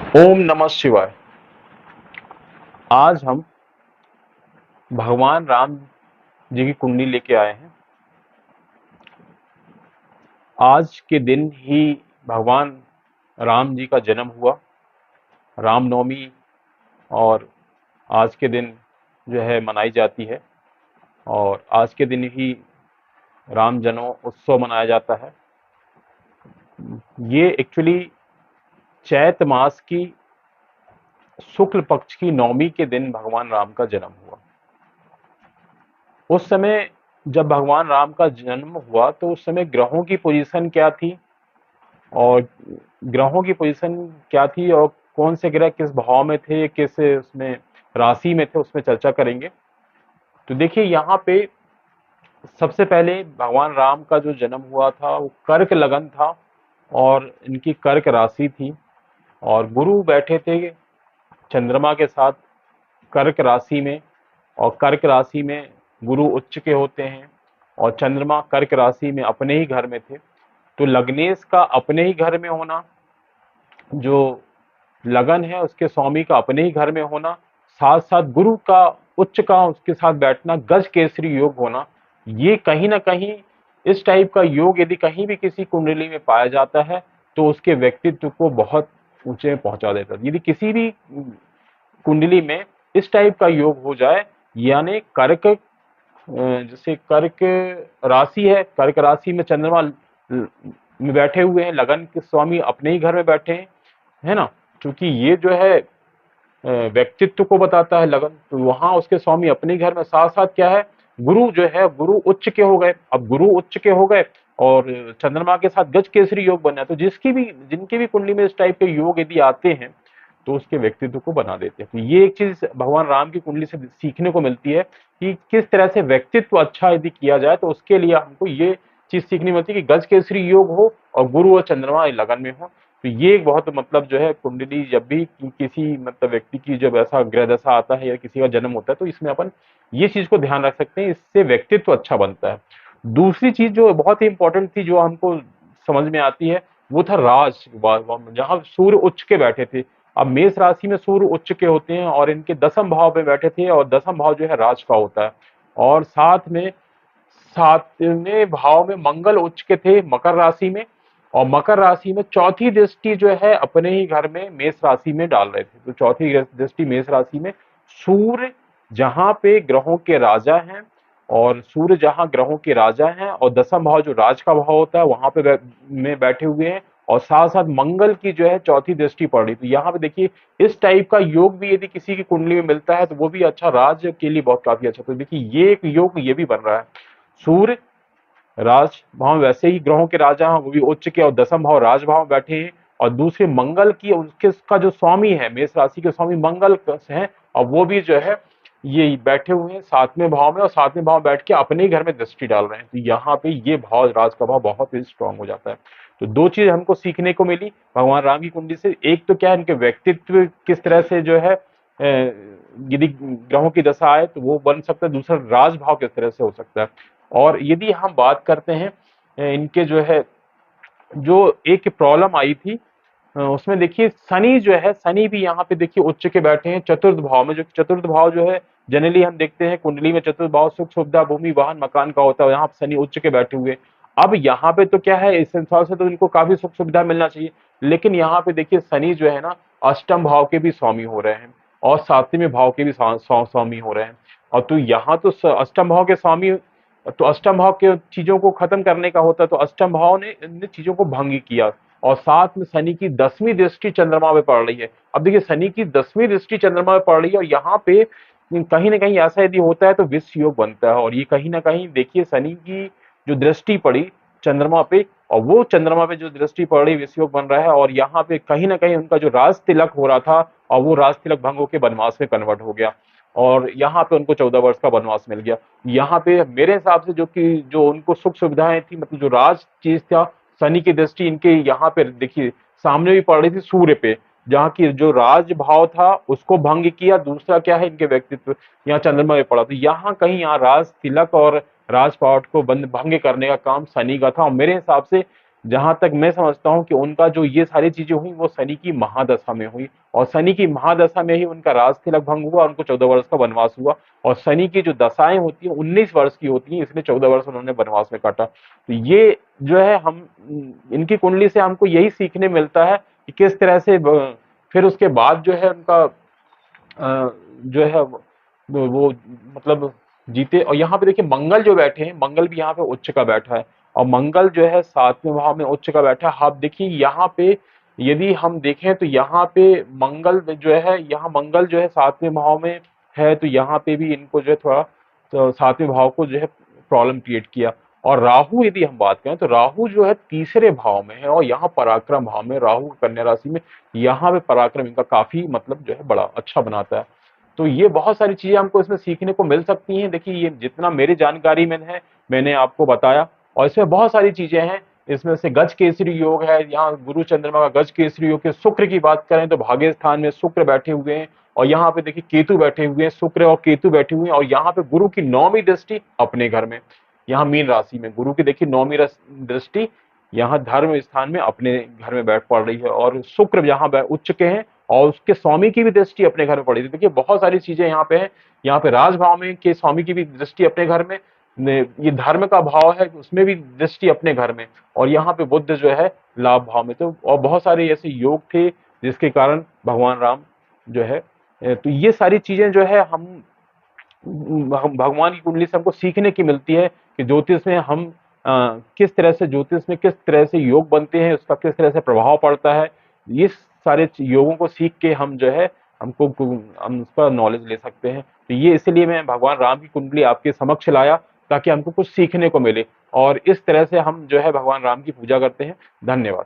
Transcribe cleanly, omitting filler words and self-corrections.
ओम नमः शिवाय। आज हम भगवान राम जी की कुंडली लेके आए हैं। आज के दिन ही भगवान राम जी का जन्म हुआ, रामनवमी। और आज के दिन जो है मनाई जाती है। और आज के दिन ही राम जन्म उत्सव मनाया जाता है। ये एक्चुअली चैत मास की शुक्ल पक्ष की नवमी के दिन भगवान राम का जन्म हुआ। उस समय जब भगवान राम का जन्म हुआ तो उस समय ग्रहों की पोजीशन क्या थी, और ग्रहों की पोजीशन क्या थी, और कौन से ग्रह किस भाव में थे, किस उसमें राशि में थे, उसमें चर्चा करेंगे। तो देखिए यहाँ पे सबसे पहले भगवान राम का जो जन्म हुआ था वो कर्क लगन था, और इनकी कर्क राशि थी। और गुरु बैठे थे चंद्रमा के साथ कर्क राशि में। और कर्क राशि में गुरु उच्च के होते हैं, और चंद्रमा कर्क राशि में अपने ही घर में थे। तो लग्नेश का अपने ही घर में होना, जो लगन है उसके स्वामी का अपने ही घर में होना, साथ साथ गुरु का उच्च का उसके साथ बैठना, गज केसरी योग होना, ये कहीं ना कहीं इस टाइप का योग यदि कहीं भी किसी कुंडली में पाया जाता है तो उसके व्यक्तित्व को बहुत ऊंचे में पहुंचा देता है। यदि किसी भी कुंडली में इस टाइप का योग हो जाए, यानी कर्क जैसे कर्क राशि है, कर्क राशि में चंद्रमा में बैठे हुए हैं, लगन के स्वामी अपने ही घर में बैठे हैं, है ना। क्योंकि ये जो है व्यक्तित्व को बताता है लगन, तो वहां उसके स्वामी अपने घर में, साथ साथ क्या है, गुरु जो है गुरु उच्च के हो गए। अब गुरु उच्च के हो गए और चंद्रमा के साथ गज केसरी योग बना, तो जिसकी भी जिनकी भी कुंडली में इस टाइप के योग यदि आते हैं तो उसके व्यक्तित्व को बना देते हैं। तो ये एक चीज भगवान राम की कुंडली से सीखने को मिलती है कि किस तरह से व्यक्तित्व अच्छा यदि किया जाए तो उसके लिए हमको ये चीज सीखनी मिलती है कि गज केसरी योग हो और गुरु और चंद्रमा लगन में हो। तो ये एक बहुत मतलब जो है कुंडली, जब भी किसी मतलब व्यक्ति की जब ऐसा ग्रह दशा आता है या किसी का जन्म होता है तो इसमें अपन ये चीज को ध्यान रख सकते हैं, इससे व्यक्तित्व अच्छा बनता है। दूसरी चीज जो बहुत ही इंपॉर्टेंट थी, जो हमको समझ में आती है, वो था राज, जहां सूर्य उच्च के बैठे थे। अब मेष राशि में सूर्य उच्च के होते हैं और इनके दसम भाव में बैठे थे, और दसम भाव जो है राज का होता है। और साथ में सातवें भाव में मंगल उच्च के थे मकर राशि में, और मकर राशि में चौथी दृष्टि जो है अपने ही घर में मेष राशि में डाल रहे थे। तो चौथी दृष्टि मेष राशि में, सूर्य जहां पे ग्रहों के राजा हैं, और सूर्य जहां ग्रहों के राजा हैं और दसम भाव जो राज का भाव होता है वहां पे में बैठे हुए हैं, और साथ साथ मंगल की जो है चौथी दृष्टि पड़ रही। तो यहाँ पे देखिए इस टाइप का योग भी यदि किसी की कुंडली में मिलता है तो वो भी अच्छा, राज के लिए बहुत काफी अच्छा। तो देखिए ये एक योग ये भी बन रहा है। सूर्य राज भाव, वैसे ही ग्रहों के राजा हैं वो भी उच्च के और दसम भाव राज भाव में बैठे हैं। और दूसरे मंगल की, उसके का जो स्वामी है मेष राशि के स्वामी मंगल हैं, और वो भी जो है ये बैठे हुए हैं सातवें भाव में, और सातवें भाव बैठ के अपने ही घर में दृष्टि डाल रहे हैं। तो यहाँ पे ये भाव, राज का भाव बहुत ही स्ट्रांग हो जाता है। तो दो चीज हमको सीखने को मिली भगवान राम की कुंडली से। एक तो क्या है, इनके व्यक्तित्व किस तरह से जो है यदि ग्रहों की दशा आए तो वो बन सकता है, दूसरा राज भाव किस तरह से हो सकता है। और यदि हम बात करते हैं इनके जो है, जो एक प्रॉब्लम आई थी उसमें देखिए शनि जो है, शनि भी यहाँ पे देखिए उच्च के बैठे हैं चतुर्थ भाव में। जो चतुर्थ भाव जो है जनरली हम देखते हैं कुंडली में चतुर्थ भाव सुख सुविधा भूमि वाहन मकान का होता है, यहाँ पे शनि उच्च के बैठे हुए। अब यहाँ पे तो क्या है, इस हिसाब से तो इनको काफी सुख सुविधा मिलना चाहिए, लेकिन यहाँ पे देखिए शनि जो है ना अष्टम भाव के भी स्वामी हो रहे हैं, और सातवें भाव के भी स्वामी हो रहे हैं। और तो यहाँ तो अष्टम भाव के स्वामी, तो अष्टम भाव के चीजों को खत्म करने का होता है, तो अष्टम भाव ने इन चीजों को भंग किया। और साथ में शनि की 10वीं दृष्टि चंद्रमा में पड़ रही है। अब देखिए शनि की 10वीं दृष्टि चंद्रमा में पड़ रही है, और यहाँ पे कहीं ना कहीं ऐसा यदि होता है तो विष योग बनता है। और ये कहीं ना कहीं देखिए शनि की जो दृष्टि पड़ी चंद्रमा पे, और वो चंद्रमा पे जो दृष्टि पड़ रही विष योग बन रहा है, और यहाँ पे कहीं ना कहीं उनका जो राज तिलक हो रहा था, और वो राज तिलक भंग होकर वनवास में कन्वर्ट हो गया, और यहाँ पे उनको 14 वर्ष का वनवास मिल गया। यहाँ पे मेरे हिसाब से जो कि जो उनको सुख सुविधाएं थी, मतलब जो राज चीज था, शनि की दृष्टि इनके यहाँ पे देखिए सामने भी पड़ रही थी सूर्य पे, जहाँ की जो राज भाव था उसको भंग किया। दूसरा क्या है, इनके व्यक्तित्व यहाँ चंद्रमा में पड़ा, तो यहाँ कहीं यहाँ राज तिलक और राजपाट को बंद भंग करने का काम शनि का था। और मेरे हिसाब से जहां तक मैं समझता हूँ कि उनका जो ये सारी चीजें हुई वो शनि की महादशा में हुई, और शनि की महादशा में ही उनका राज तिलक भंग हुआ, उनको 14 वर्ष का वनवास हुआ। और शनि की जो दशाएं होती हैं 19 वर्ष की होती हैं, इसलिए 14 वर्ष उन्होंने वनवास में काटा। तो ये जो है हम इनकी कुंडली से हमको यही सीखने मिलता है कि किस तरह से फिर उसके बाद जो है उनका जो है वो मतलब जीते। और यहाँ पे देखिए मंगल जो बैठे हैं, मंगल भी यहाँ पे उच्च का बैठा है, और मंगल जो है 7वें भाव में उच्च का बैठा है। आप देखिए यहाँ पे यदि हम देखें तो यहाँ पे मंगल जो है, यहाँ मंगल जो है 7वें भाव में है, तो यहाँ पे भी इनको जो है थोड़ा तो 7वें भाव को जो है प्रॉब्लम क्रिएट किया। और राहु यदि हम बात करें तो राहु जो है 3रे भाव में है, और यहाँ पराक्रम भाव में राहु कन्या राशि में, यहाँ पे पराक्रम इनका काफी मतलब जो है बड़ा अच्छा बनाता है। तो ये बहुत सारी चीजें हमको इसमें सीखने को मिल सकती हैं। देखिए ये जितना मेरी जानकारी में है मैंने आपको बताया, और इसमें बहुत सारी चीजें हैं। इसमें से गज केसरी योग है, यहाँ गुरु चंद्रमा का गज केसरी योग के। शुक्र की बात करें तो भाग्य स्थान में शुक्र बैठे हुए हैं, और यहाँ पे देखिए केतु बैठे हुए हैं, शुक्र और केतु बैठे हुए हैं। और यहाँ पे गुरु की 9वीं दृष्टि अपने घर में, यहाँ मीन राशि में गुरु की देखिए 9वीं दृष्टि यहाँ धर्म स्थान में अपने घर में बैठ पड़ रही है। और शुक्र यहाँ उच्च के हैं, और उसके स्वामी की भी दृष्टि अपने घर में पड़ी थी। देखिए बहुत सारी चीजें यहाँ पे हैं। यहाँ पे राजभाव में के स्वामी की भी दृष्टि अपने घर में, ये धर्म का भाव है उसमें भी दृष्टि अपने घर में, और यहाँ पे बुद्ध जो है लाभ भाव में। तो और बहुत सारे ऐसे योग थे जिसके कारण भगवान राम जो है तो ये सारी चीजें जो है हम भगवान की कुंडली से हमको सीखने की मिलती है कि ज्योतिष में हम किस तरह से, ज्योतिष में किस तरह से योग बनते हैं, उसका किस तरह से प्रभाव पड़ता है। ये सारे योगों को सीख के हम जो है हमको हम उसका नॉलेज ले सकते हैं। तो ये इसलिए मैं भगवान राम की कुंडली आपके समक्ष लाया, ताकि हमको कुछ सीखने को मिले, और इस तरह से हम जो है भगवान राम की पूजा करते हैं। धन्यवाद।